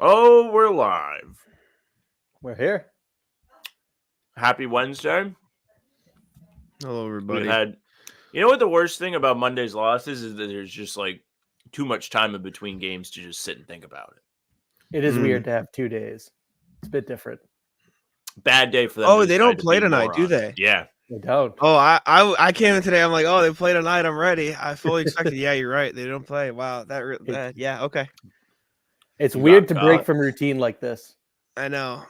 Oh, we're live. We're here. Happy Wednesday. Hello, We everybody. had, you know what the worst thing about Monday's losses is that there's just like too much time in between games to just sit and think about it. It is weird to have 2 days. It's a bit different. Bad day for them. Oh, to they decide don't to play be tonight, do morons. they? Yeah. They don't. Oh, I came in today. I'm like, oh, they play tonight. I'm ready. I fully expected. Yeah, you're right. They don't play. Wow, that yeah, okay. It's You weird got to break caught. from routine like this. I know.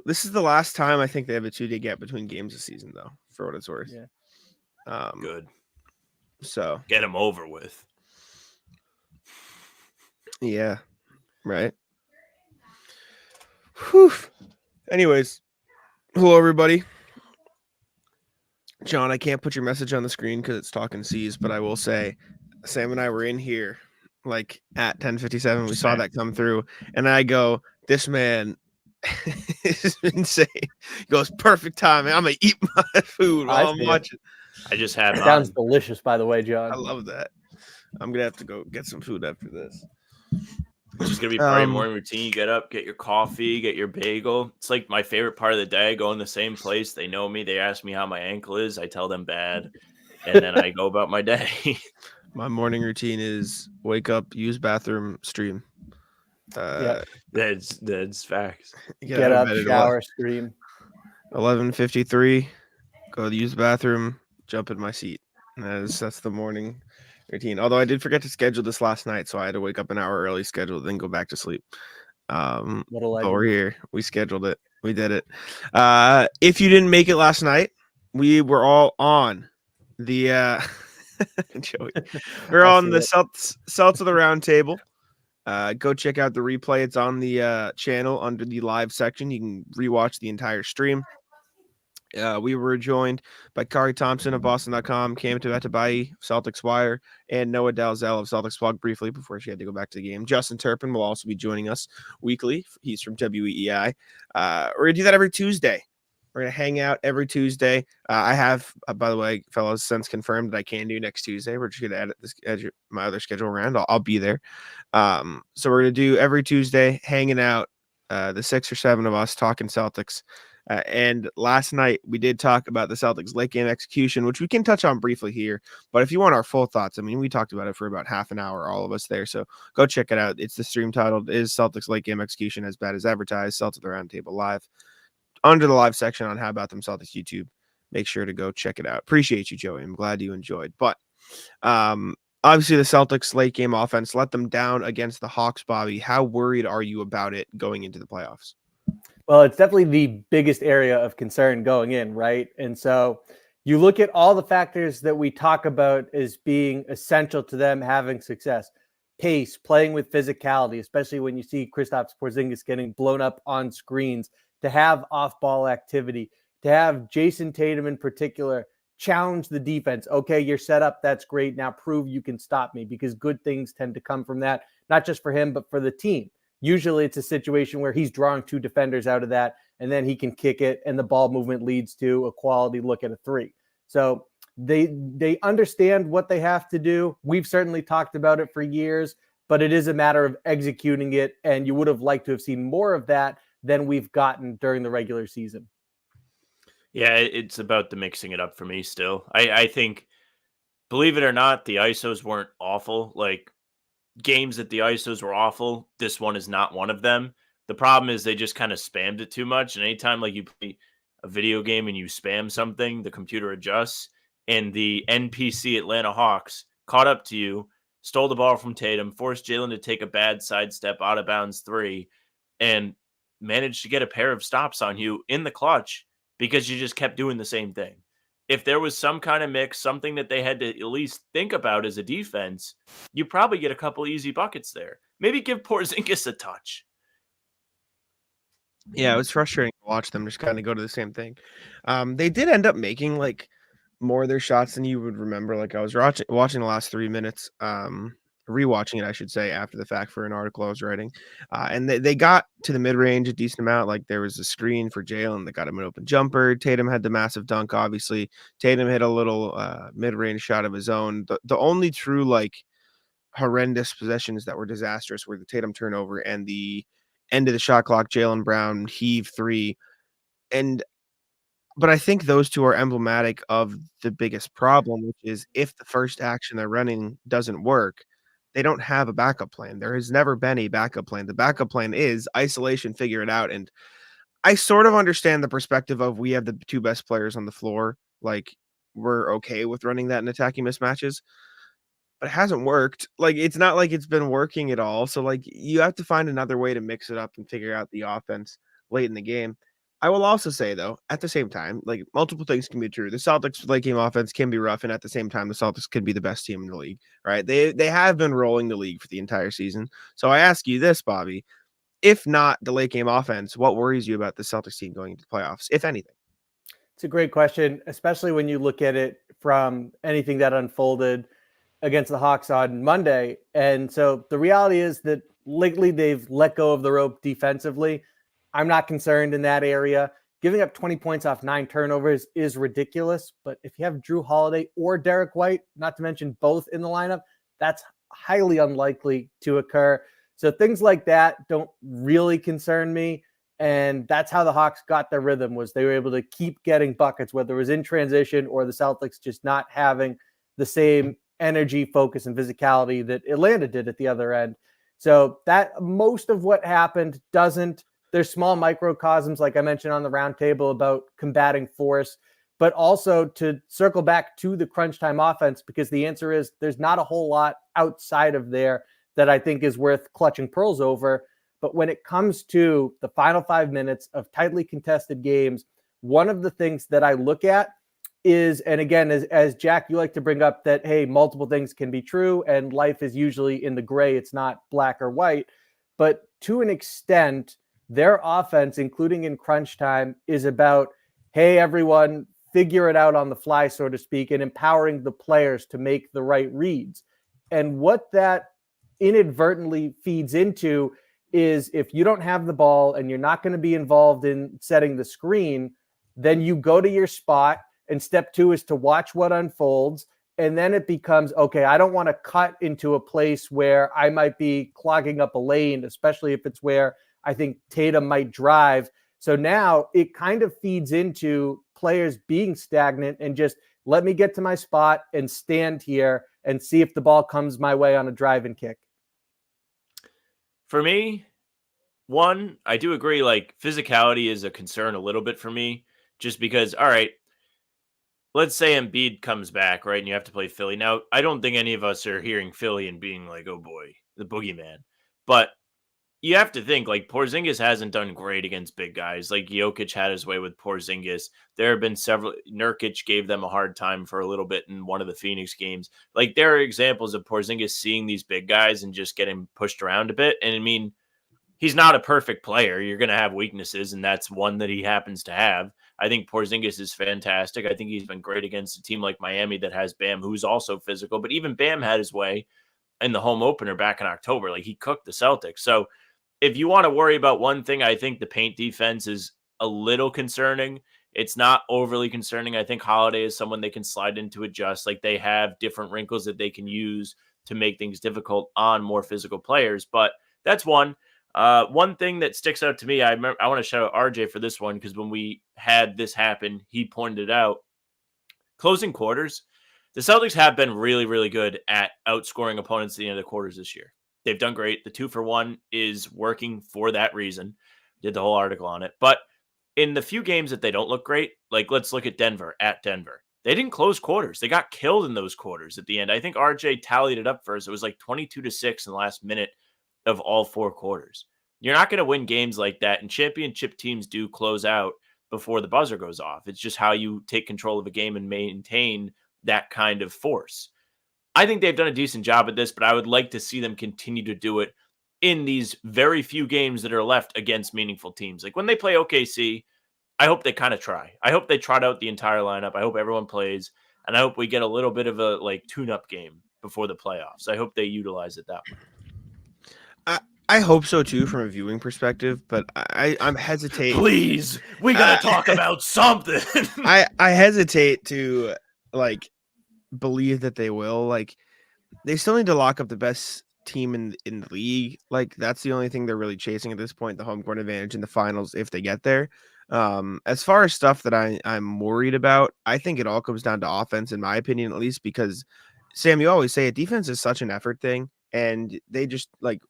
This is the last time I think they have a 2-day gap between games this season, though. For what it's worth. Yeah. Good. So Get them over with. yeah, right. Whew. Anyways, hello everybody. John, I can't put your message on the screen because it's talking C's, but I will say, Sam and I were in here like at 10:57. We saw that come through, and I go, "This man is insane." He goes, "Perfect timing. I'm gonna eat my food while I'm watching." I just had mine. Sounds delicious, by the way, John. I love that. I'm gonna have to go get some food after this. It's just going to be part of your morning routine. You get up, get your coffee, get your bagel. It's like my favorite part of the day. I go in the same place. They know me. They ask me how my ankle is. I tell them bad. And then I go about my day. My morning routine is wake up, use bathroom, stream. That's facts. Get up, shower, stream. 11:53. Go use the bathroom, jump in my seat. That's the morning routine. Although I did forget to schedule this last night, so I had to wake up an hour early, schedule, then go back to sleep. But we're here. We scheduled it. We did it. If you didn't make it last night, we were all on the Joey. We're on the Celts of the Round Table. Go check out the replay. It's on the channel under the live section. You can rewatch the entire stream. We were joined by Kari Thompson of Boston.com, Cam Tabatabai, Celtics Wire, and Noah Dalzell of Celtics Blog briefly before she had to go back to the game. Justin Turpin will also be joining us weekly. He's from WEEI. We're going to do that every Tuesday. We're going to hang out every Tuesday. I have, by the way, fellows, since confirmed that I can do next Tuesday. We're just going to edit my other schedule around. I'll be there. So we're going to do every Tuesday, hanging out, the 6 or 7 of us talking Celtics. And last night we did talk about the Celtics late game execution, which we can touch on briefly here. But if you want our full thoughts, I mean, we talked about it for about half an hour, all of us there. So go check it out. It's the stream titled "Is Celtics late game execution as bad as advertised?" Celtics at the Round Table live under the live section on How About Them Celtics YouTube. Make sure to go check it out. Appreciate you, Joey. I'm glad you enjoyed. But obviously the Celtics late game offense let them down against the Hawks. Bobby, how worried are you about it going into the playoffs? Well, it's definitely the biggest area of concern going in, right? And so you look at all the factors that we talk about as being essential to them having success. Pace, playing with physicality, especially when you see Kristaps Porzingis getting blown up on screens, to have off-ball activity, to have Jason Tatum in particular challenge the defense. Okay, you're set up. That's great. Now prove you can stop me, because good things tend to come from that, not just for him, but for the team. Usually it's a situation where he's drawing 2 defenders out of that, and then he can kick it, and the ball movement leads to a quality look at a 3. So they understand what they have to do. We've certainly talked about it for years, but it is a matter of executing it, and you would have liked to have seen more of that than we've gotten during the regular season. Yeah, it's about the mixing it up for me still. I think, believe it or not, the ISOs weren't awful. Like, games that the ISOs were awful, this one is not one of them. The problem is they just kind of spammed it too much. And anytime like you play a video game and you spam something, the computer adjusts. And the NPC Atlanta Hawks caught up to you, stole the ball from Tatum, forced Jalen to take a bad sidestep out of bounds 3, and managed to get a pair of stops on you in the clutch because you just kept doing the same thing. If there was some kind of mix, something that they had to at least think about as a defense, you probably get a couple easy buckets there. Maybe give Porzingis a touch. Yeah, it was frustrating to watch them just kind of go to the same thing. They did end up making like more of their shots than you would remember. Like I was watching the last 3 minutes, rewatching it, I should say, after the fact for an article I was writing. And they got to the mid-range a decent amount. Like there was a screen for Jalen that got him an open jumper. Tatum had the massive dunk, obviously. Tatum hit a little mid-range shot of his own. The only true like horrendous possessions that were disastrous were the Tatum turnover and the end of the shot clock, Jaylen Brown, heave three. But I think those two are emblematic of the biggest problem, which is if the first action they're running doesn't work, they don't have a backup plan. There has never been a backup plan. The backup plan is isolation, figure it out. And I sort of understand the perspective of we have the two best players on the floor. Like, we're okay with running that in attacking mismatches, but it hasn't worked. Like, it's not like it's been working at all. So, like, you have to find another way to mix it up and figure out the offense late in the game. I will also say, though, at the same time, like, multiple things can be true. The Celtics late game offense can be rough, and at the same time, the Celtics could be the best team in the league, right? They have been rolling the league for the entire season. So I ask you this, Bobby. If not the late game offense, what worries you about the Celtics team going into the playoffs, if anything? It's a great question, especially when you look at it from anything that unfolded against the Hawks on Monday. And so the reality is that lately they've let go of the rope defensively. I'm not concerned in that area. Giving up 20 points off 9 turnovers is ridiculous. But if you have Drew Holiday or Derek White, not to mention both in the lineup, that's highly unlikely to occur. So things like that don't really concern me. And that's how the Hawks got their rhythm, was they were able to keep getting buckets, whether it was in transition or the Celtics just not having the same energy, focus, and physicality that Atlanta did at the other end. So that most of what happened doesn't. There's small microcosms, like I mentioned on the roundtable, about combating force, but also to circle back to the crunch time offense, because the answer is there's not a whole lot outside of there that I think is worth clutching pearls over. But when it comes to the final 5 minutes of tightly contested games, one of the things that I look at is, and again, as Jack, you like to bring up that, hey, multiple things can be true and life is usually in the gray. It's not black or white. But to an extent, their offense, including in crunch time, is about, hey, everyone, figure it out on the fly, so to speak, and empowering the players to make the right reads. And what that inadvertently feeds into is, if you don't have the ball and you're not going to be involved in setting the screen, then you go to your spot, and step 2 is to watch what unfolds. And then it becomes, okay, I don't want to cut into a place where I might be clogging up a lane, especially if it's where I think Tatum might drive. So now it kind of feeds into players being stagnant and just, let me get to my spot and stand here and see if the ball comes my way on a drive and kick. For me, one, I do agree, like, physicality is a concern a little bit for me, just because, all right, let's say Embiid comes back, right, and you have to play Philly. Now, I don't think any of us are hearing Philly and being like, oh boy, the boogeyman. But you have to think, like, Porzingis hasn't done great against big guys. Like, Jokic had his way with Porzingis. There have been several. Nurkic gave them a hard time for a little bit in one of the Phoenix games. Like, there are examples of Porzingis seeing these big guys and just getting pushed around a bit. And I mean, he's not a perfect player. You're going to have weaknesses, and that's one that he happens to have. I think Porzingis is fantastic. I think he's been great against a team like Miami that has Bam, who's also physical. But even Bam had his way in the home opener back in October. Like, he cooked the Celtics. So if you want to worry about one thing, I think the paint defense is a little concerning. It's not overly concerning. I think Holiday is someone they can slide into, adjust. Like, they have different wrinkles that they can use to make things difficult on more physical players. But that's one. One thing that sticks out to me, I want to shout out RJ for this one, because when we had this happen, he pointed it out. Closing quarters, the Celtics have been really, really good at outscoring opponents at the end of the quarters this year. They've done great. The 2-for-1 is working for that reason. Did the whole article on it. But in the few games that they don't look great, like, let's look at Denver, at Denver. They didn't close quarters. They got killed in those quarters at the end. I think RJ tallied it up first. It was like 22-6 in the last minute of all 4 quarters. You're not going to win games like that, and championship teams do close out before the buzzer goes off. It's just how you take control of a game and maintain that kind of force. I think they've done a decent job at this, but I would like to see them continue to do it in these very few games that are left against meaningful teams. Like, when they play OKC, I hope they kind of try. I hope they trot out the entire lineup. I hope everyone plays, and I hope we get a little bit of a, like, tune-up game before the playoffs. I hope they utilize it that way. I hope so too, from a viewing perspective, but I'm hesitating. Please, we gotta talk about something. I hesitate to, like, believe that they will. Like, they still need to lock up the best team in the league. Like that's the only thing they're really chasing at this point, the home court advantage in the finals if they get there. As far as stuff that I'm worried about, I think it all comes down to offense, in my opinion, at least, because Sam, you always say it, defense is such an effort thing, and they just like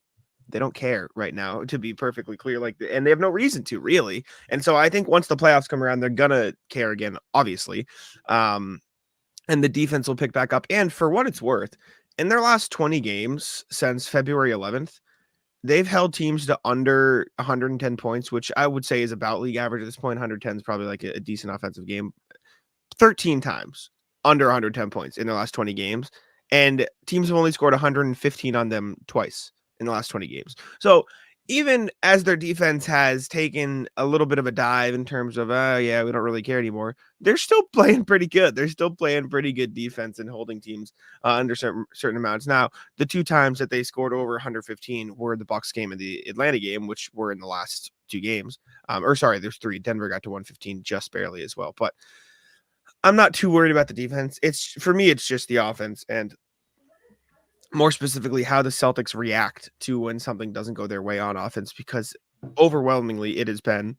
they don't care right now, to be perfectly clear. Like, and they have no reason to really. And so I think once the playoffs come around, they're gonna care again, obviously. And the defense will pick back up. And for what it's worth, in their last 20 games since February 11th, they've held teams to under 110 points, which I would say is about league average at this point. 110 is probably like a decent offensive game. 13 times under 110 points in their last 20 games. And teams have only scored 115 on them twice in the last 20 games. So even as their defense has taken a little bit of a dive in terms of, yeah, we don't really care anymore, they're still playing pretty good. They're still playing pretty good defense and holding teams under certain amounts. Now, the 2 times that they scored over 115 were the Bucks game and the Atlanta game, which were in the last 2 games. There's 3. Denver got to 115 just barely as well. But I'm not too worried about the defense. For me, it's just the offense, and more specifically how the Celtics react to when something doesn't go their way on offense, because overwhelmingly it has been,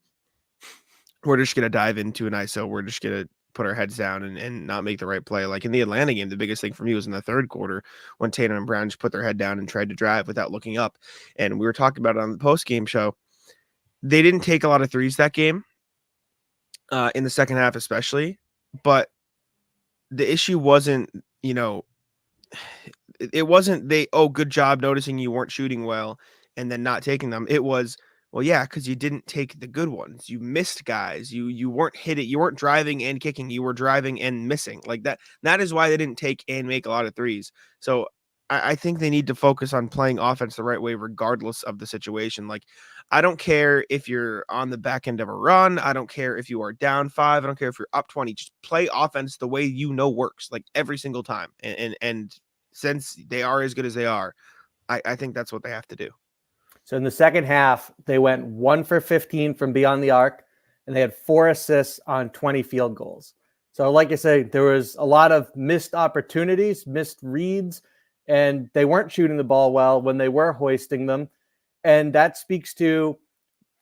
we're just going to dive into an ISO. We're just going to put our heads down and not make the right play. Like in the Atlanta game, the biggest thing for me was in the third quarter when Tatum and Brown just put their head down and tried to drive without looking up. And we were talking about it on the post-game show. They didn't take a lot of threes that game, in the second half especially, but the issue wasn't, it wasn't good job noticing you weren't shooting well and then not taking them. It was, well, yeah, because you didn't take the good ones. You missed guys. You weren't hitting. You weren't driving and kicking. You were driving and missing. Like that. That is why they didn't take and make a lot of threes. So I think they need to focus on playing offense the right way, regardless of the situation. Like, I don't care if you're on the back end of a run. I don't care if you are down 5. I don't care if you're up 20. Just play offense the way works, like every single time. And since they are as good as they are, I think that's what they have to do. So in the second half, they went 1 for 15 from beyond the arc, and they had 4 assists on 20 field goals. So like I say, there was a lot of missed opportunities, missed reads, and they weren't shooting the ball well when they were hoisting them. And that speaks to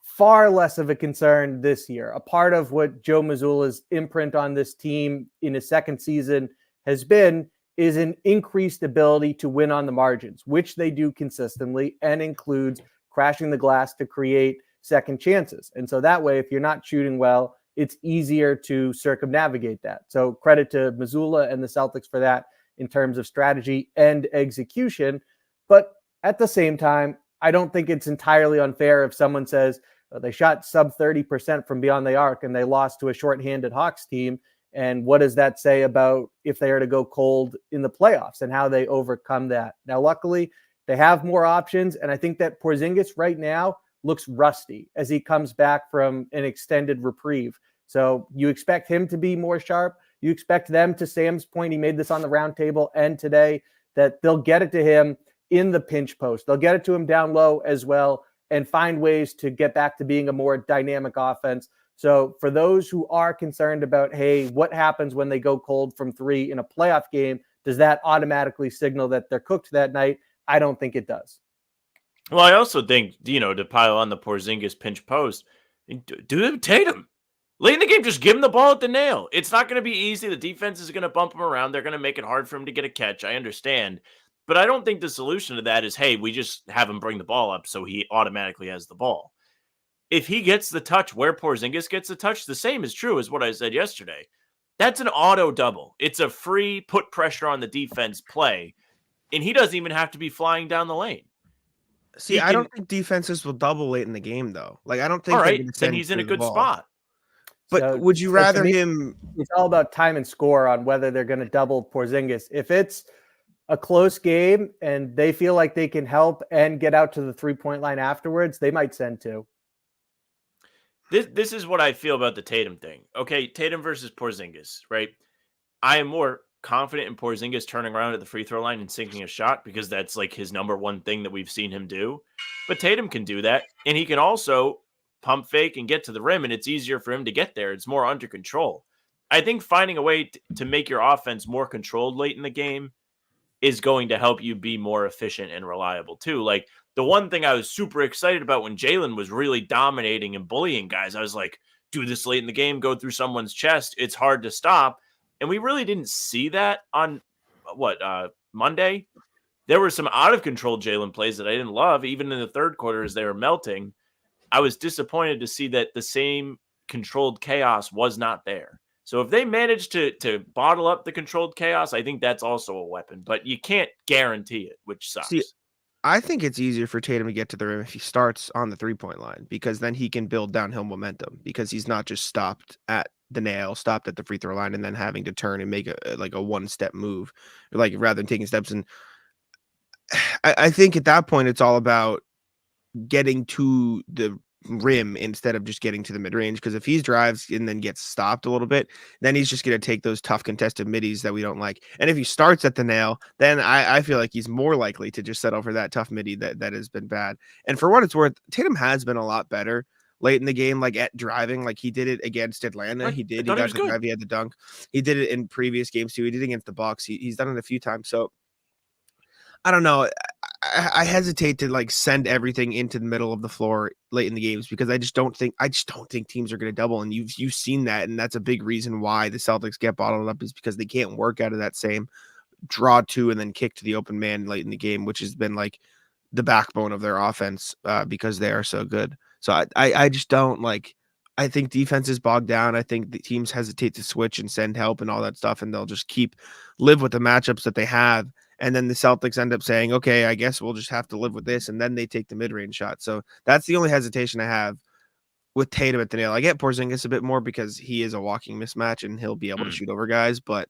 far less of a concern this year. A part of what Joe Mazzulla's imprint on this team in his second season has been is an increased ability to win on the margins, which they do consistently, and includes crashing the glass to create second chances. And so that way, if you're not shooting well, it's easier to circumnavigate that. So credit to Mazzulla and the Celtics for that in terms of strategy and execution. But at the same time, I don't think it's entirely unfair if someone says they shot sub 30% from beyond the arc and they lost to a shorthanded Hawks team. And what does that say about if they are to go cold in the playoffs and how they overcome that? Now, luckily, they have more options. And I think that Porzingis right now looks rusty as he comes back from an extended reprieve. So you expect him to be more sharp. You expect them, to Sam's point, he made this on the roundtable and today, that they'll get it to him in the pinch post. They'll get it to him down low as well and find ways to get back to being a more dynamic offense. So for those who are concerned about, hey, what happens when they go cold from 3 in a playoff game? Does that automatically signal that they're cooked that night? I don't think it does. Well, I also think, to pile on the Porzingis pinch post, do Tatum. Late in the game, just give him the ball at the nail. It's not going to be easy. The defense is going to bump him around. They're going to make it hard for him to get a catch. I understand. But I don't think the solution to that is, hey, we just have him bring the ball up so he automatically has the ball. If he gets the touch where Porzingis gets the touch, the same is true as what I said yesterday. That's an auto double. It's a free put pressure on the defense play, and he doesn't even have to be flying down the lane. See, I don't think defenses will double late in the game, though. Like, I don't think all right, then he's in a good spot. But would you rather him? It's all about time and score on whether they're going to double Porzingis. If it's a close game and they feel like they can help and get out to the 3-point line afterwards, they might send 2. This is what I feel about the Tatum thing. Okay, Tatum versus Porzingis, right? I am more confident in Porzingis turning around at the free throw line and sinking a shot because that's like his number one thing that we've seen him do. But Tatum can do that, and he can also pump fake and get to the rim, and it's easier for him to get there. It's more under control. I think finding a way to make your offense more controlled late in the game is going to help you be more efficient and reliable too. Like the one thing I was super excited about when Jalen was really dominating and bullying guys, I was like, do this late in the game, go through someone's chest. It's hard to stop. And we really didn't see that on Monday. There were some out of control Jalen plays that I didn't love, even in the third quarter as they were melting. I was disappointed to see that the same controlled chaos was not there. So if they manage to bottle up the controlled chaos, I think that's also a weapon, but you can't guarantee it, which See, sucks. I think it's easier for Tatum to get to the rim if he starts on the 3-point line, because then he can build downhill momentum, because he's not just stopped at the nail, stopped at the free throw line, and then having to turn and make a one-step move, like rather than taking steps. And I think at that point it's all about getting to the rim instead of just getting to the mid-range, because if he drives and then gets stopped a little bit, then he's just going to take those tough contested middies that we don't like. And if he starts at the nail, then I feel like he's more likely to just settle for that tough midi that has been bad. And for what it's worth, Tatum has been a lot better late in the game, like at driving. Like he did it against Atlanta. He thought he got was the good. drive, he had the dunk. He did it in previous games too. He did it against the Bucks. He's done it a few times. So I don't know. I hesitate to like send everything into the middle of the floor late in the games, because I just don't think teams are going to double. And you've seen that. And that's a big reason why the Celtics get bottled up, is because they can't work out of that same draw two and then kick to the open man late in the game, which has been like the backbone of their offense because they are so good. So I just don't like, I think defense is bogged down. I think the teams hesitate to switch and send help and all that stuff, and they'll just live with the matchups that they have. And then the Celtics end up saying, okay, I guess we'll just have to live with this. And then they take the mid-range shot. So that's the only hesitation I have with Tatum at the nail. I get Porzingis a bit more because he is a walking mismatch and he'll be able to shoot over guys, but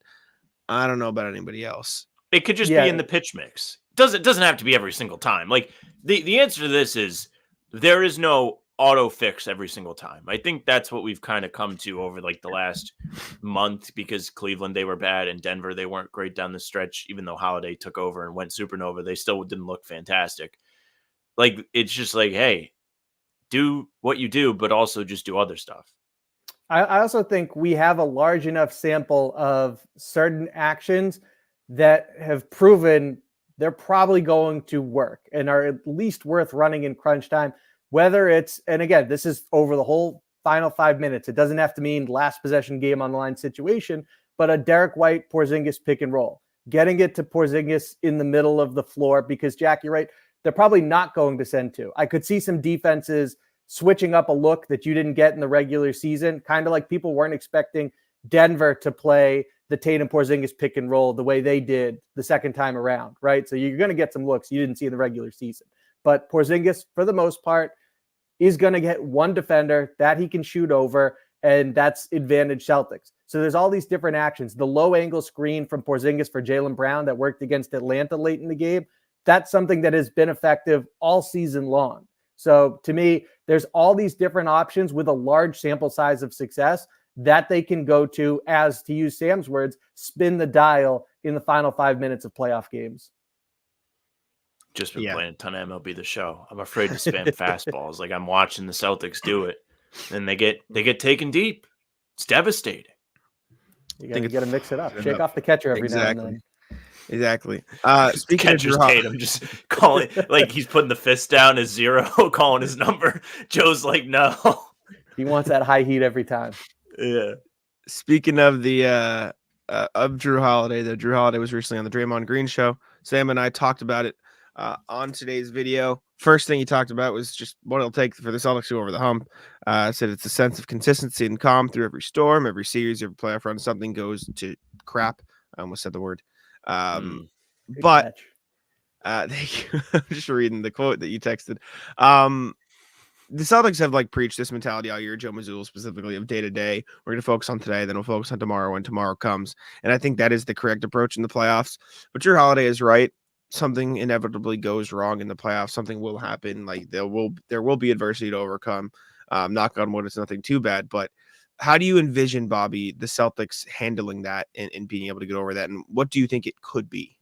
I don't know about anybody else. It could just be in the pitch mix. Doesn't have to be every single time. Like the answer to this is there is no auto fix every single time. I think that's what we've kind of come to over like the last month, because Cleveland, they were bad, and Denver, they weren't great down the stretch. Even though Holiday took over and went supernova, they still didn't look fantastic. Like it's just like, hey, do what you do, but also just do other stuff. I also think we have a large enough sample of certain actions that have proven they're probably going to work and are at least worth running in crunch time. Whether it's, and again, this is over the whole final 5 minutes. It doesn't have to mean last possession game on the line situation, but a Derek White Porzingis pick and roll, getting it to Porzingis in the middle of the floor, because Jack, you're right, they're probably not going to send two. I could see some defenses switching up a look that you didn't get in the regular season, kind of like people weren't expecting Denver to play the Tatum Porzingis pick and roll the way they did the second time around, right? So you're going to get some looks you didn't see in the regular season. But Porzingis, for the most part, is going to get one defender that he can shoot over, and that's advantage Celtics. So there's all these different actions. The low angle screen from Porzingis for Jaylen Brown that worked against Atlanta late in the game, that's something that has been effective all season long. So to me, there's all these different options with a large sample size of success that they can go to, as, to use Sam's words, spin the dial in the final 5 minutes of playoff games. Just been playing a ton of MLB The Show. I'm afraid to spam fastballs. Like I'm watching the Celtics do it, and they get taken deep. It's devastating. You got to mix it up. Shake off the catcher every now and then. Exactly. Speaking of Tatum, just calling like he's putting the fist down as 0, calling his number. Joe's like, no. He wants that high heat every time. Yeah. Speaking of the of Drew Holiday, Drew Holiday was recently on the Draymond Green show. Sam and I talked about it on today's video. First thing he talked about was just what it'll take for the Celtics to go over the hump. Said it's a sense of consistency and calm through every storm, every series, every playoff run. Something goes to crap. I almost said the word. But thank you. I'm just reading the quote that you texted. The Celtics have like preached this mentality all year, Joe Mazzulla specifically, of day to day. We're going to focus on today, then we'll focus on tomorrow when tomorrow comes. And I think that is the correct approach in the playoffs. But Drew Holiday is right. Something inevitably goes wrong in the playoffs. Something will happen. Like there will be adversity to overcome. Knock on wood, it's nothing too bad. But how do you envision, Bobby, the Celtics handling that and being able to get over that? And what do you think it could be?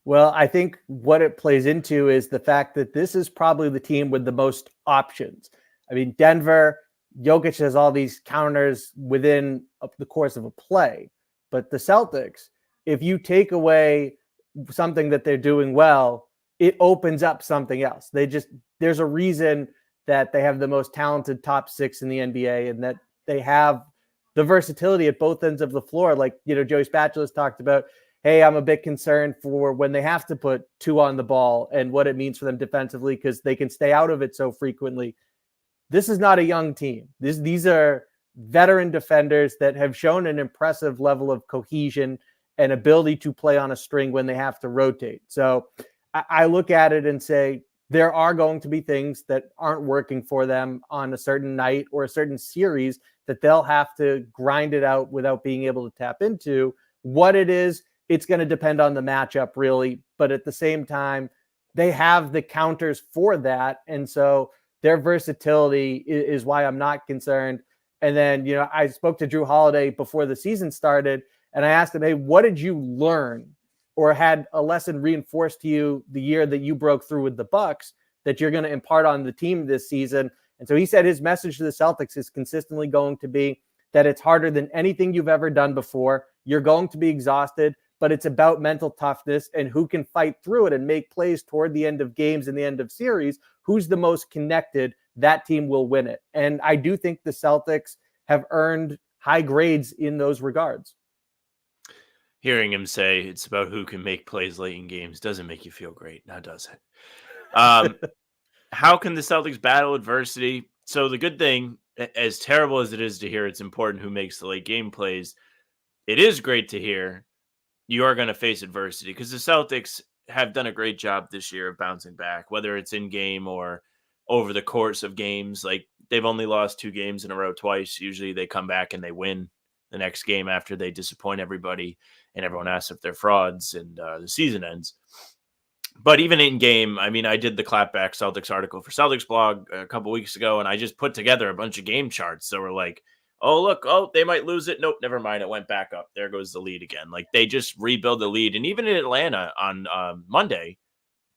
Well, I think what it plays into is the fact that this is probably the team with the most options. I mean, Denver, Jokic has all these counters within the course of a play. But the Celtics, if you take away something that they're doing well, it opens up something else. There's a reason that they have the most talented top 6 in the NBA, and that they have the versatility at both ends of the floor. Like, Joey Spatulas talked about, hey, I'm a bit concerned for when they have to put 2 on the ball and what it means for them defensively, because they can stay out of it so frequently. This is not a young team. These are veteran defenders that have shown an impressive level of cohesion and ability to play on a string when they have to rotate. So I look at it and say, there are going to be things that aren't working for them on a certain night or a certain series that they'll have to grind it out without being able to tap into. What it is, it's going to depend on the matchup, really. But at the same time, they have the counters for that. And so their versatility is why I'm not concerned. And then, I spoke to Jrue Holiday before the season started, and I asked him, hey, what did you learn or had a lesson reinforced to you the year that you broke through with the Bucks that you're going to impart on the team this season? And so he said his message to the Celtics is consistently going to be that it's harder than anything you've ever done before. You're going to be exhausted, but it's about mental toughness and who can fight through it and make plays toward the end of games and the end of series. Who's the most connected, that team will win it. And I do think the Celtics have earned high grades in those regards. Hearing him say it's about who can make plays late in games doesn't make you feel great, now does it? How can the Celtics battle adversity? So the good thing, as terrible as it is to hear, it's important who makes the late game plays. It is great to hear you are going to face adversity, because the Celtics have done a great job this year of bouncing back, whether it's in game or over the course of games. Like, they've only lost 2 games in a row twice. Usually they come back and they win the next game after they disappoint everybody and everyone asks if they're frauds and the season ends. But even in game, I mean, I did the clapback Celtics article for Celtics blog a couple weeks ago, and I just put together a bunch of game charts that were like, oh, look, oh, they might lose it. Nope, never mind. It went back up. There goes the lead again. Like, they just rebuild the lead. And even in Atlanta on Monday,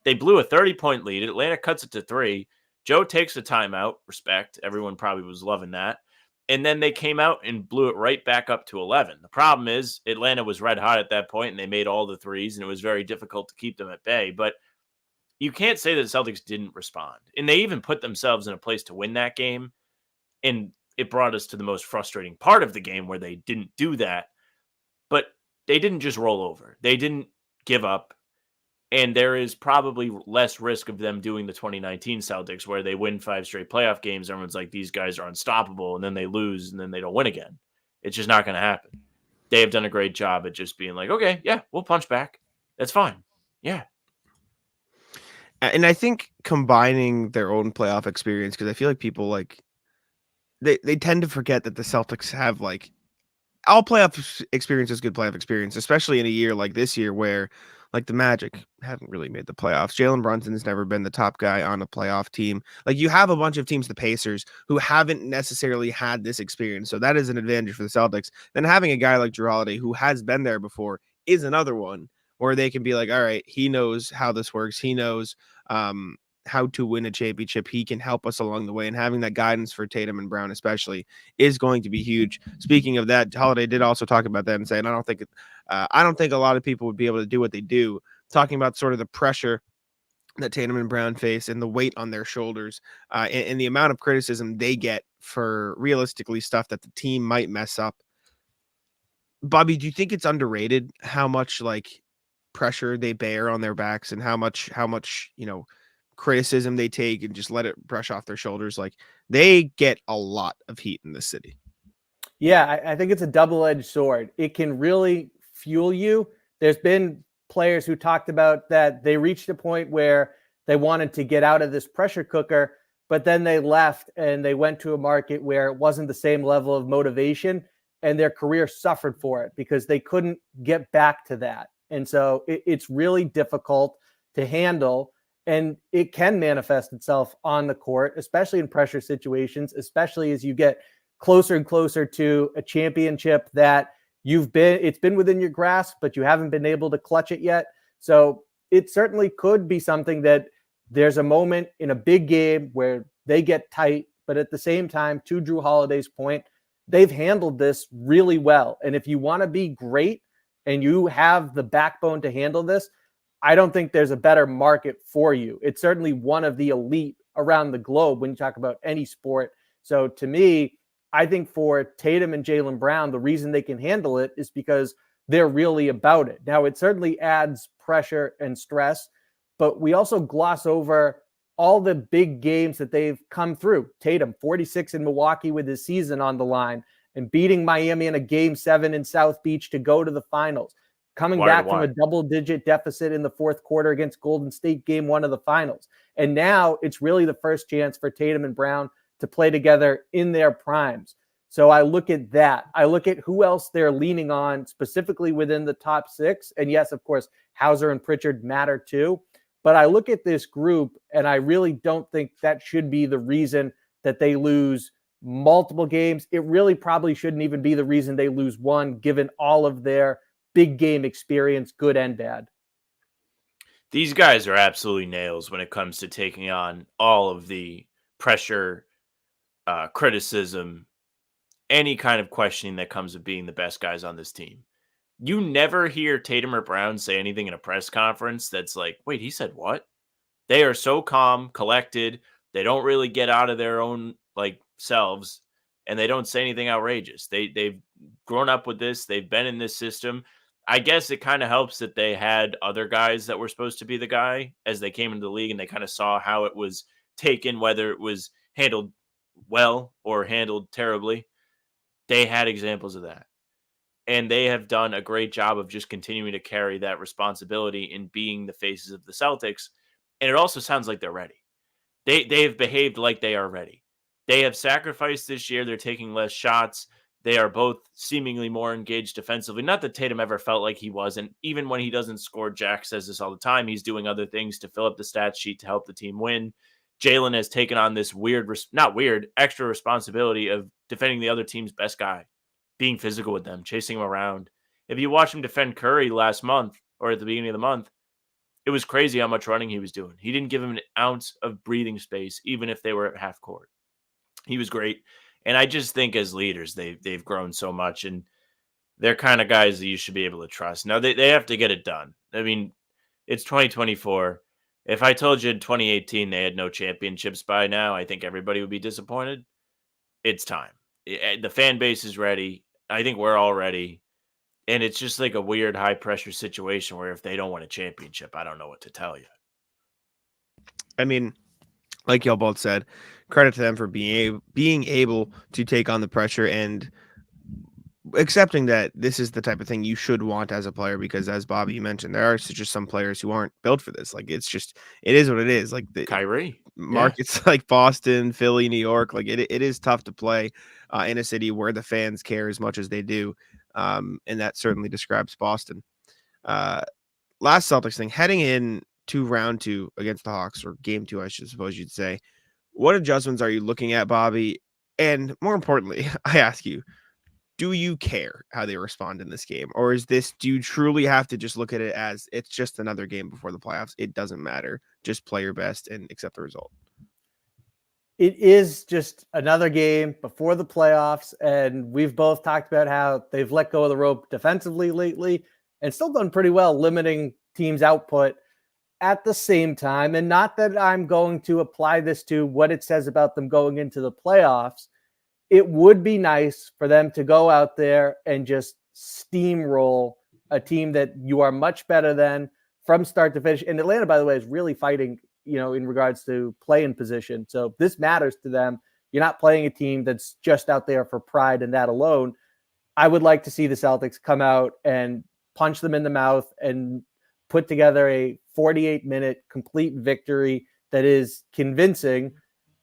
they blew a 30-point lead. Atlanta cuts it to 3. Joe takes a timeout. Respect. Everyone probably was loving that. And then they came out and blew it right back up to 11. The problem is Atlanta was red hot at that point, and they made all the threes, and it was very difficult to keep them at bay. But you can't say that the Celtics didn't respond. And they even put themselves in a place to win that game. And it brought us to the most frustrating part of the game where they didn't do that. But they didn't just roll over. They didn't give up. And there is probably less risk of them doing the 2019 Celtics where they win 5 straight playoff games. Everyone's like, these guys are unstoppable. And then they lose and then they don't win again. It's just not going to happen. They have done a great job at just being like, okay, yeah, we'll punch back. That's fine. Yeah. And I think combining their own playoff experience, because I feel like people like they tend to forget that the Celtics have like all playoff experience is good playoff experience, especially in a year like this year where like the Magic haven't really made the playoffs. Jalen Brunson's never been the top guy on a playoff team. Like, you have a bunch of teams, the Pacers, who haven't necessarily had this experience. So that is an advantage for the Celtics. Then having a guy like Jrue Holiday who has been there before is another one where they can be like, all right, he knows how this works. He knows how to win a championship. He can help us along the way. And having that guidance for Tatum and Brown especially is going to be huge. Speaking of that, Holiday did also talk about that and say, and I don't think a lot of people would be able to do what they do, talking about sort of the pressure that Tatum and Brown face and the weight on their shoulders and the amount of criticism they get for realistically stuff that the team might mess up. Bobby, do you think it's underrated how much like pressure they bear on their backs and how much, criticism they take and just let it brush off their shoulders? Like, they get a lot of heat in this city. Yeah, I think it's a double-edged sword. It can really fuel you. There's been players who talked about that they reached a point where they wanted to get out of this pressure cooker, but then they left and they went to a market where it wasn't the same level of motivation, and their career suffered for it because they couldn't get back to that. And so it's really difficult to handle. And it can manifest itself on the court, especially in pressure situations, especially as you get closer and closer to a championship that it's been within your grasp, but you haven't been able to clutch it yet. So it certainly could be something that there's a moment in a big game where they get tight, but at the same time, to Jrue Holiday's point, they've handled this really well. And if you want to be great and you have the backbone to handle this, I don't think there's a better market for you. It's certainly one of the elite around the globe when you talk about any sport. So to me, I think for Tatum and Jaylen Brown, the reason they can handle it is because they're really about it. Now, it certainly adds pressure and stress, but we also gloss over all the big games that they've come through. Tatum, 46 in Milwaukee with his season on the line, and beating Miami in a game 7 in South Beach to go to the finals. Coming back from a double-digit deficit in the fourth quarter against Golden State, game 1 of the finals. And now it's really the first chance for Tatum and Brown to play together in their primes. So I look at that. I look at who else they're leaning on specifically within the top 6. And yes, of course, Hauser and Pritchard matter too. But I look at this group, and I really don't think that should be the reason that they lose multiple games. It really probably shouldn't even be the reason they lose one, given all of their big game experience, good and bad. These guys are absolutely nails when it comes to taking on all of the pressure, criticism, any kind of questioning that comes with being the best guys on this team. You never hear Tatum or Brown say anything in a press conference that's like, wait, he said what? They are so calm, collected. They don't really get out of their own selves, and they don't say anything outrageous. They've grown up with this. They've been in this system. I guess it kind of helps that they had other guys that were supposed to be the guy as they came into the league, and they kind of saw how it was taken, whether it was handled well or handled terribly. They had examples of that. And they have done a great job of just continuing to carry that responsibility in being the faces of the Celtics. And it also sounds like they're ready. They have behaved like they are ready. They have sacrificed this year. They're taking less shots. They are both seemingly more engaged defensively. Not that Tatum ever felt like he wasn't. Even when he doesn't score, Jack says this all the time. He's doing other things to fill up the stat sheet to help the team win. Jaylen has taken on this extra responsibility of defending the other team's best guy, being physical with them, chasing him around. If you watch him defend Curry last month or at the beginning of the month, it was crazy how much running he was doing. He didn't give him an ounce of breathing space, even if they were at half court. He was great. And I just think as leaders, they've grown so much, and they're kind of guys that you should be able to trust. Now, they have to get it done. I mean, it's 2024. If I told you in 2018 they had no championships by now, I think everybody would be disappointed. It's time. The fan base is ready. I think we're all ready. And it's just like a weird high pressure situation where if they don't win a championship, I don't know what to tell you. I mean, like y'all both said, credit to them for being able to take on the pressure and accepting that this is the type of thing you should want as a player, because as Bobby mentioned, there are just some players who aren't built for this. Like, it is what it is. Like the Kyrie markets like Boston, Philly, New York, like it is tough to play in a city where the fans care as much as they do. And that certainly describes Boston. Last Celtics thing, heading in to round 2 against the Hawks, or game 2, I suppose you'd say. What adjustments are you looking at, Bobby? And more importantly, I ask you, do you care how they respond in this game? Or do you truly have to just look at it as it's just another game before the playoffs? It doesn't matter. Just play your best and accept the result. It is just another game before the playoffs. And we've both talked about how they've let go of the rope defensively lately and still done pretty well limiting teams' output at the same time. And not that I'm going to apply this to what it says about them going into the playoffs. It would be nice for them to go out there and just steamroll a team that you are much better than from start to finish. And Atlanta, by the way, is really fighting, in regards to play-in position. So this matters to them. You're not playing a team that's just out there for pride and that alone. I would like to see the Celtics come out and punch them in the mouth and put together a 48-minute complete victory that is convincing.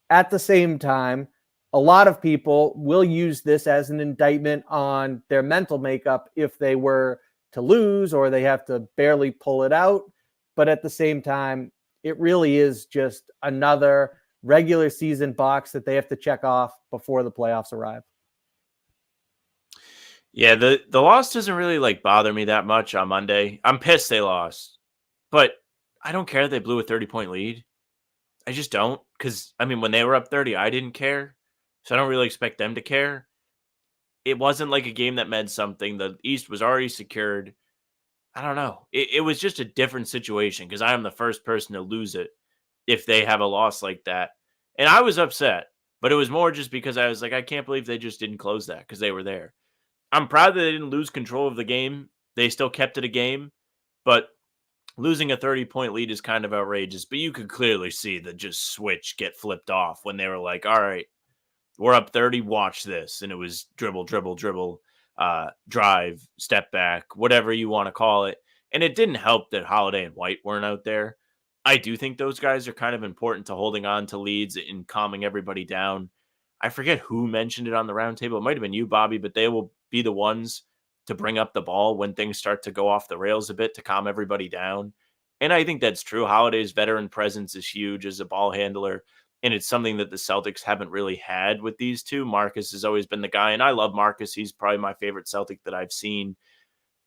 At the same time, a lot of people will use this as an indictment on their mental makeup if they were to lose or they have to barely pull it out. But at the same time, it really is just another regular season box that they have to check off before the playoffs arrive. Yeah, the loss doesn't really bother me that much on Monday. I'm pissed they lost, but I don't care that they blew a 30-point lead. I just don't, because when they were up 30, I didn't care. So I don't really expect them to care. It wasn't like a game that meant something. The East was already secured. I don't know. It was just a different situation because I am the first person to lose it if they have a loss like that. And I was upset, but it was more just because I was like, I can't believe they just didn't close that because they were there. I'm proud that they didn't lose control of the game. They still kept it a game, but losing a 30-point lead is kind of outrageous. But you could clearly see the just switch get flipped off when they were like, all right, we're up 30, watch this. And it was dribble, dribble, dribble, drive, step back, whatever you want to call it. And it didn't help that Holiday and White weren't out there. I do think those guys are kind of important to holding on to leads and calming everybody down. I forget who mentioned it on the roundtable. It might have been you, Bobby, but they will be the ones to bring up the ball when things start to go off the rails a bit to calm everybody down. And I think that's true. Holiday's veteran presence is huge as a ball handler. And it's something that the Celtics haven't really had with these two. Marcus has always been the guy. And I love Marcus. He's probably my favorite Celtic that I've seen.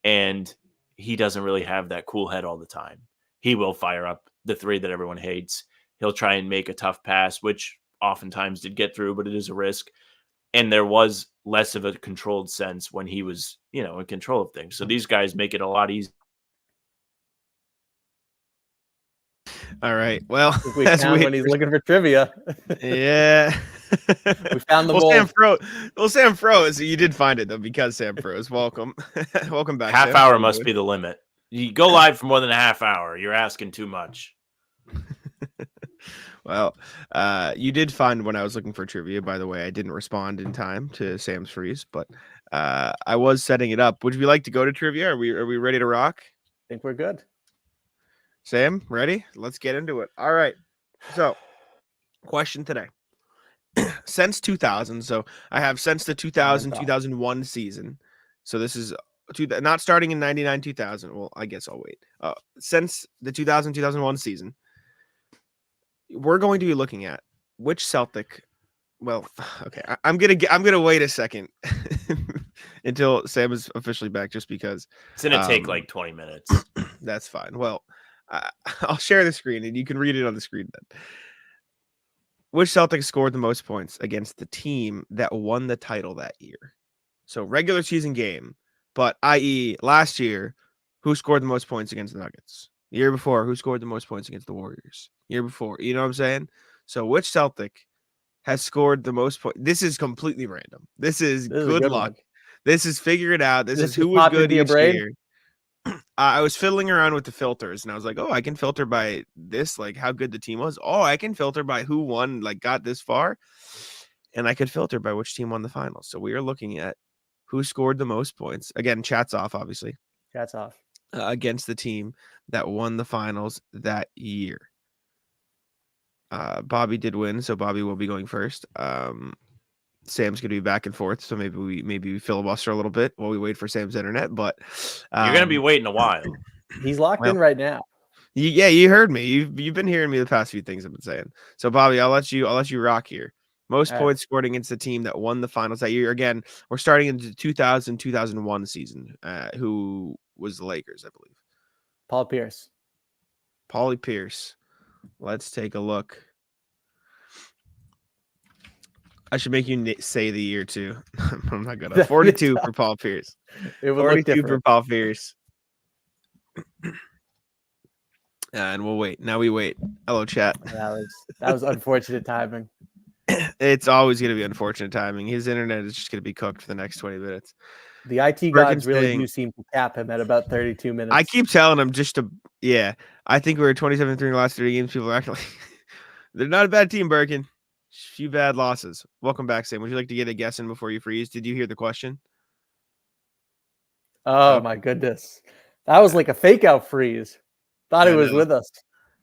And he doesn't really have that cool head all the time. He will fire up the three that everyone hates. He'll try and make a tough pass, which oftentimes did get through, but it is a risk. And there was less of a controlled sense when he was, in control of things. So these guys make it a lot easier. All right. Well, We found when he's looking for trivia. Yeah. We found the goal. Sam froze. You did find it though, because Sam froze. Welcome. Welcome back. Half Sam. hour must be the limit. You go live for more than a half hour. You're asking too much. Well, you did find when I was looking for trivia, by the way. I didn't respond in time to Sam's freeze, but I was setting it up. Would you like to go to trivia? Are we ready to rock? I think we're good. Sam, ready? Let's get into it. All right. So, question today. Since 2000, so I have since the 2000-2001 season. So this is not starting in 99-2000. Well, I guess I'll wait. Since the 2000-2001 season, we're going to be looking at which Celtic. Well, okay, I'm gonna wait a second until Sam is officially back, just because it's gonna take like 20 minutes. That's fine. Well, I'll share the screen and you can read it on the screen then. Which Celtics scored the most points against the team that won the title that year? So regular season game, but i.e. last year, who scored the most points against the Nuggets? The year before, who scored the most points against the Warriors? Year before, you know what I'm saying? So which Celtic has scored the most points? This is completely random. This is good luck. One. This is figure it out. This is who was good each year. I was fiddling around with the filters and I was like, oh, I can filter by this, like how good the team was. Oh, I can filter by who won, like got this far. And I could filter by which team won the finals. So we are looking at who scored the most points. Again, chat's off, obviously. Chat's off. Against the team that won the finals that year. Bobby did win, so Bobby will be going first. Sam's gonna be back and forth, so maybe we filibuster a little bit while we wait for Sam's internet. But you're gonna be waiting a while. He's locked in right now. You heard me. You've been hearing me the past few things I've been saying. So Bobby, I'll let you rock here. Most points scored against the team that won the finals that year. Again, we're starting in the 2000-2001 season. Who was the Lakers, I believe. Paul Pierce. Paulie Pierce. Let's take a look. I should make you say the year too. I'm not gonna. 42 for Paul Pierce. It would 42 for Paul Pierce. And we'll wait. Now we wait. Hello, chat. That was unfortunate timing. It's always going to be unfortunate timing. His internet is just going to be cooked for the next 20 minutes. The IT gods really do seem to cap him at about 32 minutes. I keep telling him I think we were 27-3 in the last 3 games. People are acting like they're not a bad team, Birkin. Few bad losses. Welcome back, Sam. Would you like to get a guess in before you freeze? Did you hear the question? Oh, my goodness. That was like a fake out freeze. Thought he was with us.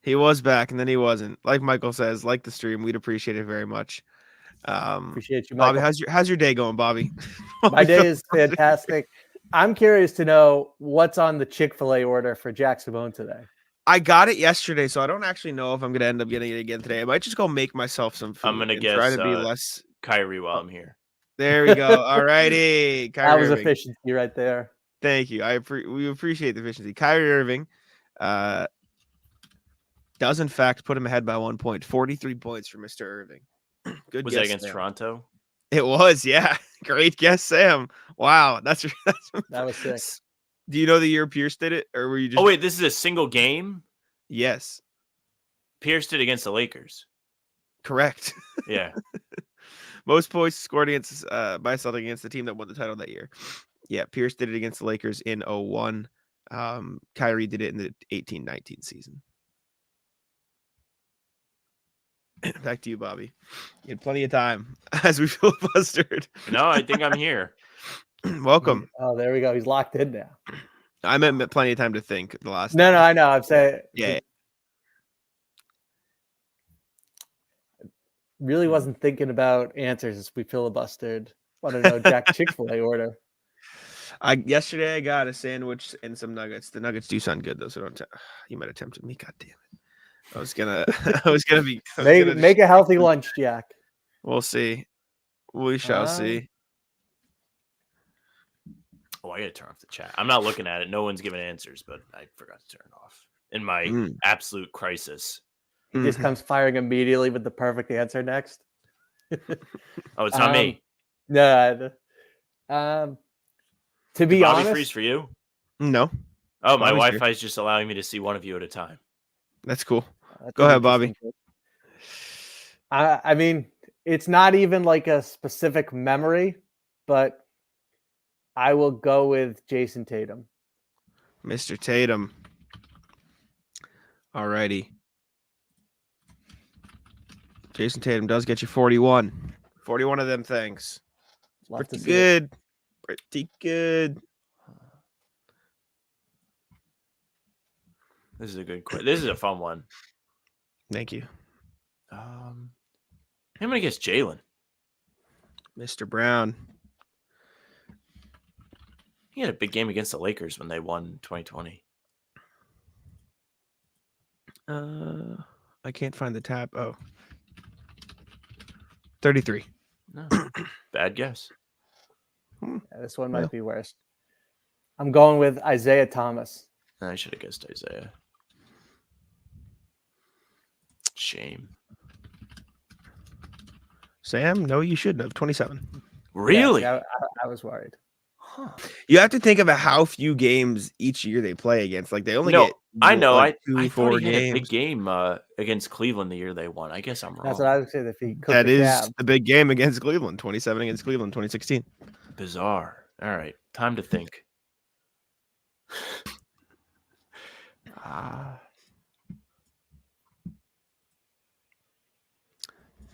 He was back, and then he wasn't. Like Michael says, like the stream, we'd appreciate it very much. Appreciate you, Michael. Bobby. How's your day going, Bobby? My day is fantastic. I'm curious to know what's on the Chick-fil-A order for Jack Simone today. I got it yesterday, so I don't actually know if I'm going to end up getting it again today. I might just go make myself some food. I'm going to guess try to be less Kyrie while I'm here. There we go. All righty. That was efficiency right there. Thank you. We appreciate the efficiency. Kyrie Irving does in fact put him ahead by 1 point. 43 points for Mr. Irving. Good. Was that against Toronto? It was, yeah. Great guess, Sam. Wow, that was sick. Do you know the year Pierce did it, or were you just? Oh wait, this is a single game. Yes, Pierce did against the Lakers. correct. Yeah. Most points scored against by Celtic against the team that won the title that year. Yeah, Pierce did it against the Lakers in 01. Kyrie did it in the 18-19 season. Back to you, Bobby. You had plenty of time as we filibustered. No, I think I'm here. Welcome. Oh, there we go. He's locked in now. I meant plenty of time to think the last No, time. no, I know. I'm saying. Yeah. Really wasn't thinking about answers as we filibustered. Want to know Jack Chick-fil-A order? Yesterday I got a sandwich and some nuggets. The nuggets do sound good though, so don't. You might have tempted me. God damn it! I was gonna be. Make a healthy lunch, Jack. We'll see. We shall see. Oh, I gotta turn off the chat. I'm not looking at it. No one's giving answers, but I forgot to turn it off in my absolute crisis. He just comes firing immediately with the perfect answer next. Oh, it's not me. No. To be Bobby honest, freeze for you? No. Oh, my Bobby's Wi-Fi here. is just allowing me to see one of you at a time. That's cool. that's Go an ahead, Bobby. interesting pick. I mean, it's not even like a specific memory, but I will go with Jason Tatum. Mr. Tatum. Alrighty. Jason Tatum does get you 41. 41 of them things. Love to Pretty see it. good. Pretty good. This is a good quiz. This is a fun one. Thank you. I'm gonna guess Jalen. Mr. Brown. He had a big game against the Lakers when they won 2020. I can't find the tab. Oh. 33. No, bad guess. Yeah, this one might be worse. I'm going with Isaiah Thomas. I should have guessed Isaiah. Shame. Sam, no, you shouldn't have. 27. Really? Yeah, I was worried. Huh. You have to think about how few games each year they play against. Like they only get I know. like I 2-4 thought he had games. a big game against Cleveland the year they won. I guess I'm wrong. That's what I was saying. If he cooked That the is cab. the big game against Cleveland. 27 against Cleveland, 2016. Bizarre. All right, time to think.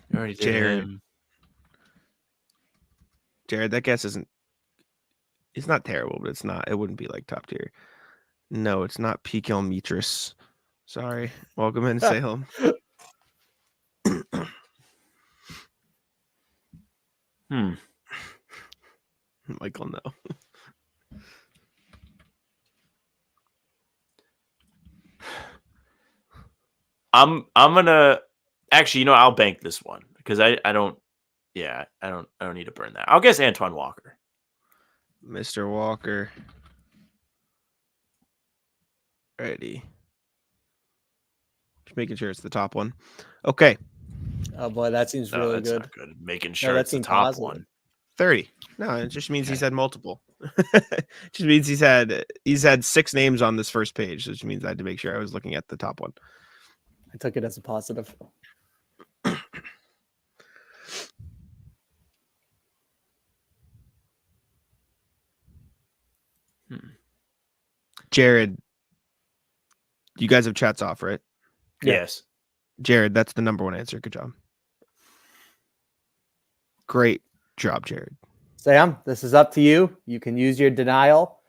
You already did Jared. him. Jared, that guess isn't. It's not terrible, but it's not. It wouldn't be like top tier. No, it's not P.K. Mitris. Sorry. Welcome in, Salem. Michael, no. I'm gonna actually. I'll bank this one because I don't. Yeah, I don't need to burn that. I'll guess Antoine Walker. Mr. Walker. Ready. Just making sure it's the top one. Okay. Oh boy, that seems No, really that's good. not good. Making sure that it's the seems top positive. one. 30. No, it just means he's had multiple. Just means he's had 6 names on this first page, which means I had to make sure I was looking at the top one. I took it as a positive. Jared, you guys have chats off, right? Yeah. Yes. Jared, that's the number one answer. Good job. Great job, Jared. Sam, this is up to you. You can use your denial.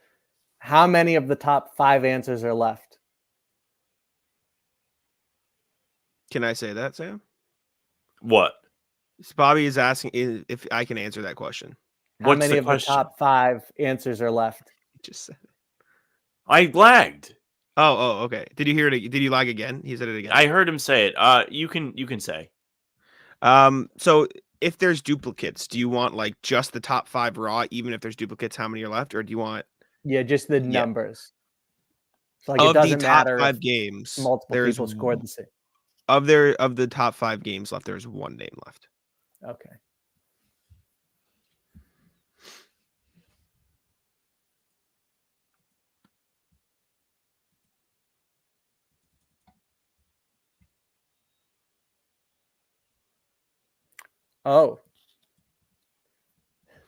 How many of the top 5 answers are left? Can I say that, Sam? What? Bobby is asking if I can answer that question. How What's many the of question? the top 5 answers are left? He just said it. I lagged. Oh, okay. Did you hear it? Did you lag again? He said it again. I heard him say it. You can say. So if there's duplicates, do you want like just the top 5 raw, even if there's duplicates, how many are left? Or do you want just the numbers. So like of it doesn't the top matter 5 if games? multiple people scored the same. Of the top 5 games left, there's 1 name left. Okay. Oh,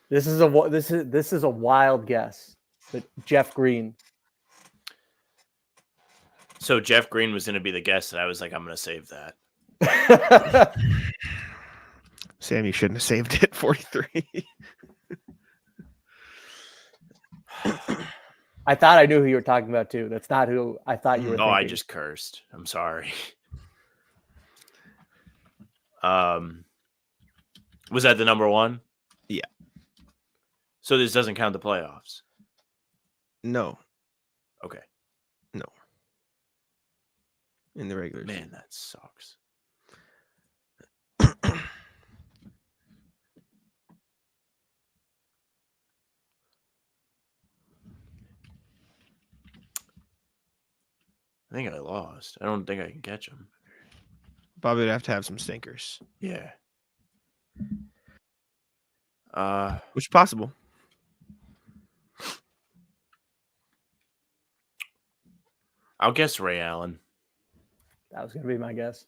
this is a wild guess, but Jeff Green. So Jeff Green was going to be the guest, and I was like, I'm going to save that. Sam, you shouldn't have saved it. 43. I thought I knew who you were talking about too. That's not who I thought you were thinking. I just cursed. I'm sorry. Was that the number one? Yeah. So this doesn't count the playoffs? No. Okay. No. In the regular season. Man, that sucks. I think I lost. I don't think I can catch him. Bobby would have to have some stinkers. Yeah. Which is possible. I'll guess Ray Allen. That was going to be my guess.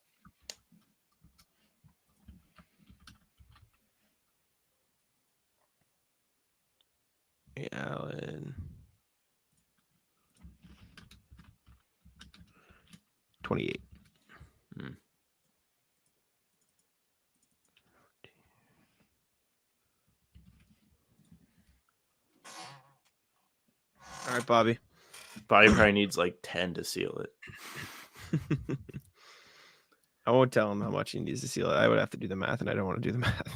Ray Allen. 28. All right, Bobby. Bobby probably needs like 10 to seal it. I won't tell him how much he needs to seal it. I would have to do the math, and I don't want to do the math.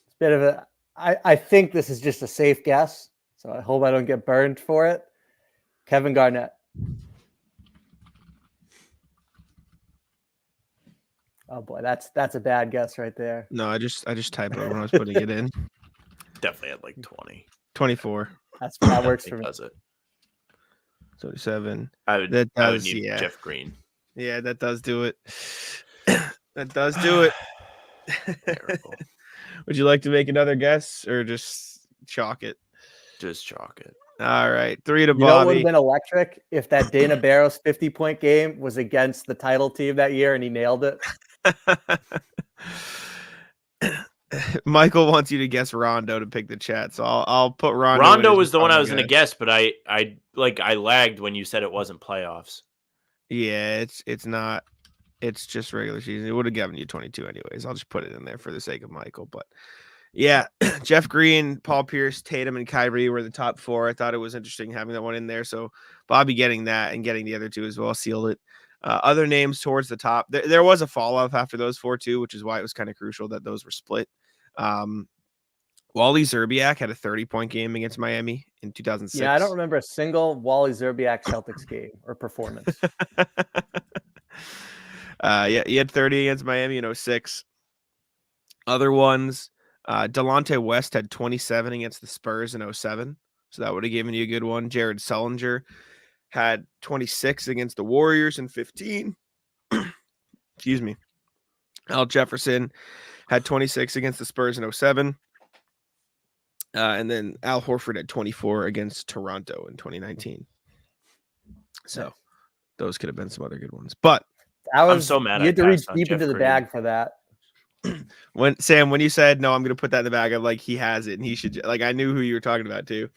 It's a bit of a. I think this is just a safe guess, so I hope I don't get burned for it. Kevin Garnett. Oh boy, that's a bad guess right there. No, I just typoed when I was putting it in. Definitely had like 20. 24. That works for me. Does it? 37. I would need Jeff Green. Yeah, that does do it. That does do it. Terrible. Would you like to make another guess or just chalk it? Just chalk it. All right. 3 to Bobby. Bobby. Would have been electric if that Dana Barros 50-point game was against the title team that year and he nailed it. Michael wants you to guess Rondo to pick the chat, so I'll put Rondo. Rondo was the one I was going to guess, but I lagged when you said it wasn't playoffs. Yeah, it's not. It's just regular season. It would have given you 22 anyways. I'll just put it in there for the sake of Michael. But yeah, Jeff Green, Paul Pierce, Tatum, and Kyrie were the top 4. I thought it was interesting having that one in there. So Bobby getting that and getting the other 2 as well sealed it. Other names towards the top. There was a fall off after those 4 too, which is why it was kind of crucial that those were split. Wally Zerbiak had a 30-point game against Miami in 2006. Yeah, I don't remember a single Wally Zerbiak Celtics game or performance. Yeah, he had 30 against Miami in 06. Other ones, Delonte West had 27 against the Spurs in 07. So that would have given you a good one. Jared Sullinger had 26 against the Warriors in 15. Excuse me. Al Jefferson had 26 against the Spurs in 07. And then Al Horford had 24 against Toronto in 2019. So those could have been some other good ones. But I'm so mad. You had to reach deep into the bag for that. When you said, no, I'm going to put that in the bag, I'm like, he has it. And he should, like, I knew who you were talking about too.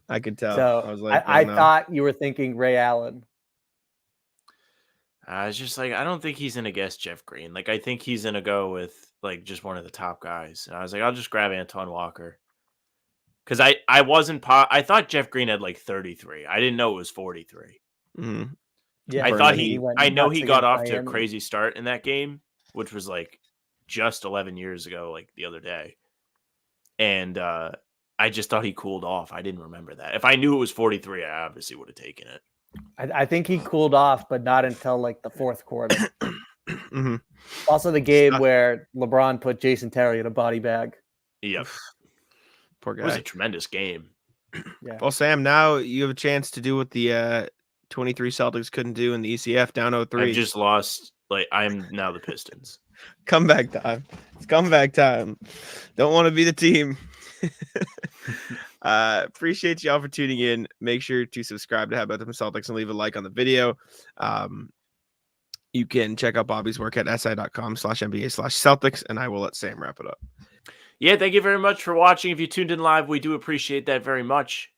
I could tell. So I was like, I thought you were thinking Ray Allen. I was just like, I don't think he's going to guess Jeff Green. Like, I think he's going to go with like just one of the top guys. And I was like, I'll just grab Antoine Walker. Because I wasn't I thought Jeff Green had like 33. I didn't know it was 43. Mm-hmm. Yeah, I thought he got off to a Miami. crazy start in that game, which was like just 11 years ago, like the other day. And I just thought he cooled off. I didn't remember that. If I knew it was 43, I obviously would have taken it. I think he cooled off, but not until like the 4th quarter. Mm-hmm. Also the game where LeBron put Jason Terry in a body bag. Yep. Poor guy. It was a tremendous game. Yeah. Well, Sam, now you have a chance to do what the 23 Celtics couldn't do in the ECF down 0-3. I just lost. Like, I'm now the Pistons. Comeback time. It's comeback time. Don't want to be the team. Appreciate y'all for tuning in. Make sure to subscribe to How About Them Celtics and leave a like on the video. You can check out Bobby's work at si.com/NBA/Celtics, and I will let Sam wrap it up. Yeah, thank you very much for watching. If you tuned in live, we do appreciate that very much.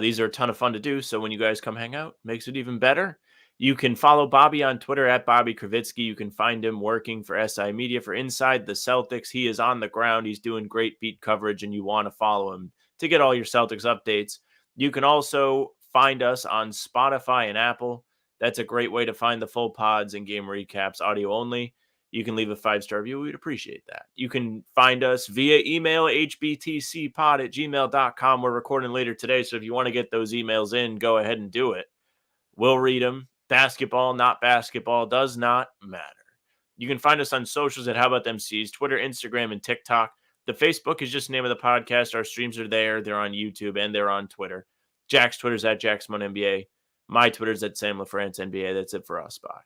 These are a ton of fun to do, so when you guys come hang out, makes it even better. You can follow Bobby on Twitter at Bobby Kravitsky. You can find him working for SI Media for Inside the Celtics. He is on the ground. He's doing great beat coverage, and you want to follow him to get all your Celtics updates. You can also find us on Spotify and Apple. That's a great way to find the full pods and game recaps, audio only. You can leave a 5-star review. We'd appreciate that. You can find us via email, hbtcpod@gmail.com. We're recording later today, so if you want to get those emails in, go ahead and do it. We'll read them. Basketball, not basketball, does not matter. You can find us on socials at How About Them C's, Twitter, Instagram, and TikTok. The Facebook is just the name of the podcast. Our streams are there. They're on YouTube, and they're on Twitter. Jack's Twitter's at JacksMonNBA. My Twitter's at Sam LaFrance NBA. That's it for us. Bye.